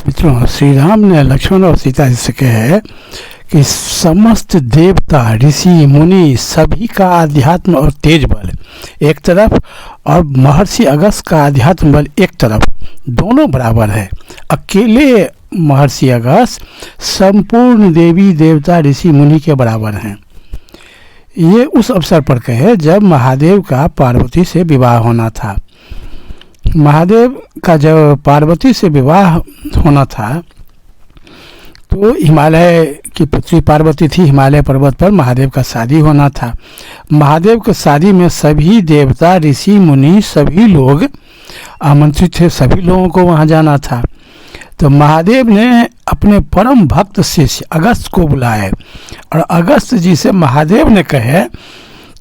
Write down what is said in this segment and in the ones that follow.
मित्रों, श्री राम ने लक्ष्मण और सीता जी से कहे कि समस्त देवता, ऋषि, मुनि सभी का आध्यात्म और तेज बल एक तरफ और महर्षि अगस्त का आध्यात्म बल एक तरफ, दोनों बराबर है। अकेले महर्षि अगस्त संपूर्ण देवी देवता ऋषि मुनि के बराबर हैं। ये उस अवसर पर कहे जब महादेव का पार्वती से विवाह होना था। महादेव का जब पार्वती से विवाह होना था तो हिमालय की पुत्री पार्वती थी, हिमालय पर्वत पर महादेव का शादी होना था। महादेव के शादी में सभी देवता, ऋषि, मुनि सभी लोग आमंत्रित थे, सभी लोगों को वहाँ जाना था। तो महादेव ने अपने परम भक्त शिष्य अगस्त को बुलाए और अगस्त जी से महादेव ने कहे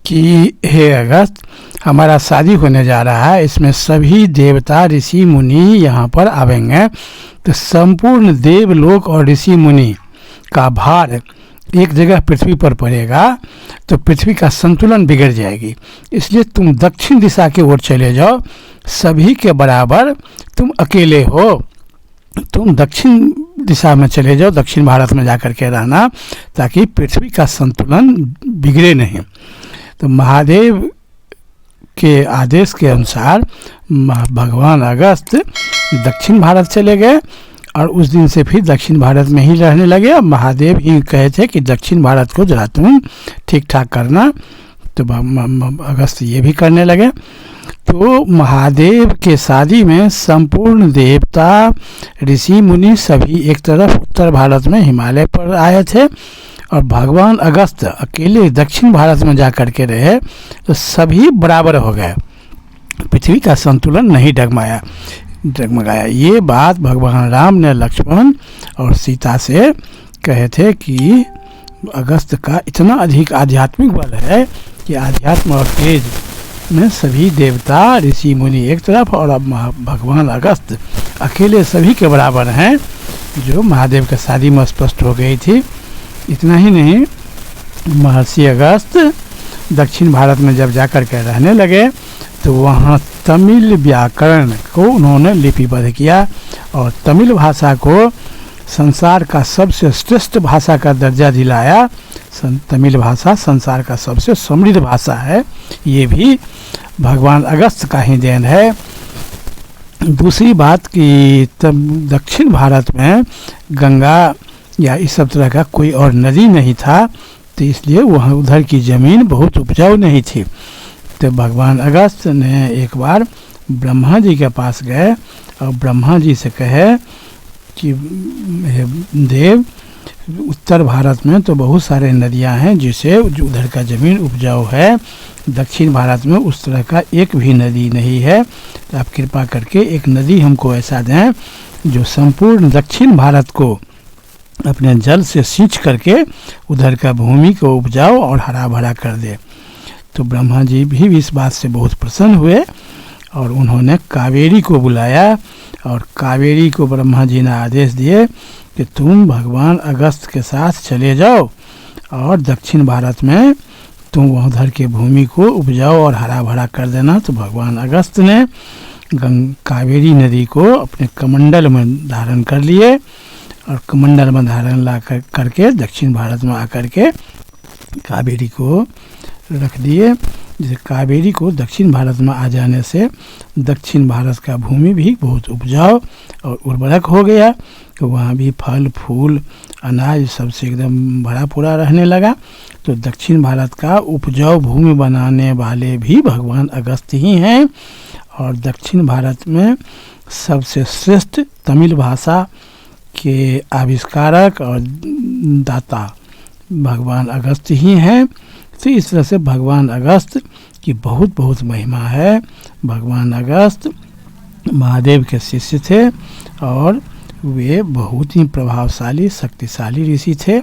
कि हे अगस्त, हमारा शादी होने जा रहा है, इसमें सभी देवता, ऋषि, मुनि यहाँ पर आवेंगे, तो संपूर्ण देवलोक और ऋषि मुनि का भार एक जगह पृथ्वी पर पड़ेगा तो पृथ्वी का संतुलन बिगड़ जाएगी। इसलिए तुम दक्षिण दिशा की ओर चले जाओ, सभी के बराबर तुम अकेले हो, तुम दक्षिण दिशा में चले जाओ, दक्षिण भारत में जाकर के रहना ताकि पृथ्वी का संतुलन बिगड़े नहीं। तो महादेव के आदेश के अनुसार भगवान अगस्त दक्षिण भारत चले गए और उस दिन से फिर दक्षिण भारत में ही रहने लगे। अब महादेव ही कहे थे कि दक्षिण भारत को जरा तुम ठीक ठाक करना, तो अगस्त ये भी करने लगे। तो महादेव के शादी में संपूर्ण देवता, ऋषि, मुनि सभी एक तरफ उत्तर भारत में हिमालय पर आए थे और भगवान अगस्त अकेले दक्षिण भारत में जा कर के रहे, तो सभी बराबर हो गए, पृथ्वी का संतुलन नहीं डगमगाया। ये बात भगवान राम ने लक्ष्मण और सीता से कहे थे कि अगस्त का इतना अधिक आध्यात्मिक बल है कि आध्यात्म और तेज में सभी देवता, ऋषि, मुनि एक तरफ और अब भगवान अगस्त अकेले सभी के बराबर हैं, जो महादेव के शादी में स्पष्ट हो गई थी। इतना ही नहीं, महर्षि अगस्त दक्षिण भारत में जब जाकर के रहने लगे तो वहाँ तमिल व्याकरण को उन्होंने लिपिबद्ध किया और तमिल भाषा को संसार का सबसे श्रेष्ठ भाषा का दर्जा दिलाया। तमिल भाषा संसार का सबसे समृद्ध भाषा है, ये भी भगवान अगस्त का ही देन है। दूसरी बात कि दक्षिण भारत में गंगा या इस सब तरह का कोई और नदी नहीं था, तो इसलिए वहाँ उधर की ज़मीन बहुत उपजाऊ नहीं थी। तो भगवान अगस्त ने एक बार ब्रह्मा जी के पास गए और ब्रह्मा जी से कहे कि देव, उत्तर भारत में तो बहुत सारे नदियां हैं जिसे उधर का ज़मीन उपजाऊ है, दक्षिण भारत में उस तरह का एक भी नदी नहीं है, तो आप कृपा करके एक नदी हमको ऐसा दें जो संपूर्ण दक्षिण भारत को अपने जल से सींच करके उधर का भूमि को उपजाऊ और हरा भरा कर दे। तो ब्रह्मा जी भी इस बात से बहुत प्रसन्न हुए और उन्होंने कावेरी को बुलाया और कावेरी को ब्रह्मा जी ने आदेश दिए कि तुम भगवान अगस्त के साथ चले जाओ और दक्षिण भारत में तुम उधर के भूमि को उपजाओ और हरा भरा कर देना। तो भगवान अगस्त ने कावेरी नदी को अपने कमंडल में धारण कर लिए और कमंडल में धारण ला करके दक्षिण भारत में आकर के कावेरी को रख दिए। जैसे कावेरी को दक्षिण भारत में आ जाने से दक्षिण भारत का भूमि भी बहुत उपजाऊ और उर्वरक हो गया, तो वहाँ भी फल फूल अनाज सबसे एकदम भरा पूरा रहने लगा। तो दक्षिण भारत का उपजाऊ भूमि बनाने वाले भी भगवान अगस्त ही हैं और दक्षिण भारत में सबसे श्रेष्ठ तमिल भाषा के आविष्कारक और दाता भगवान अगस्त ही हैं। तो इस तरह से भगवान अगस्त की बहुत बहुत महिमा है। भगवान अगस्त महादेव के शिष्य थे और वे बहुत ही प्रभावशाली शक्तिशाली ऋषि थे।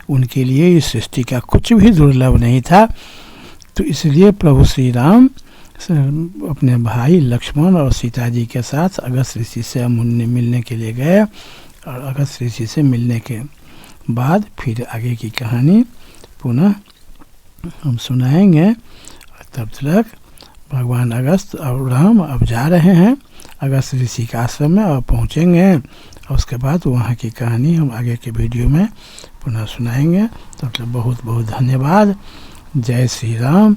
उनके लिए इस सृष्टि का कुछ भी दुर्लभ नहीं था। तो इसलिए प्रभु श्री राम अपने भाई लक्ष्मण और सीता जी के साथ अगस्त ऋषि से मिलने के लिए गए और अगस्त ऋषि से मिलने के बाद फिर आगे की कहानी पुनः हम सुनाएंगे। तब तक भगवान अगस्त और राम अब जा रहे हैं अगस्त ऋषि के आश्रम में और पहुँचेंगे और उसके बाद वहाँ की कहानी हम आगे के वीडियो में पुनः सुनाएंगे। तब तक बहुत बहुत धन्यवाद। जय श्री राम।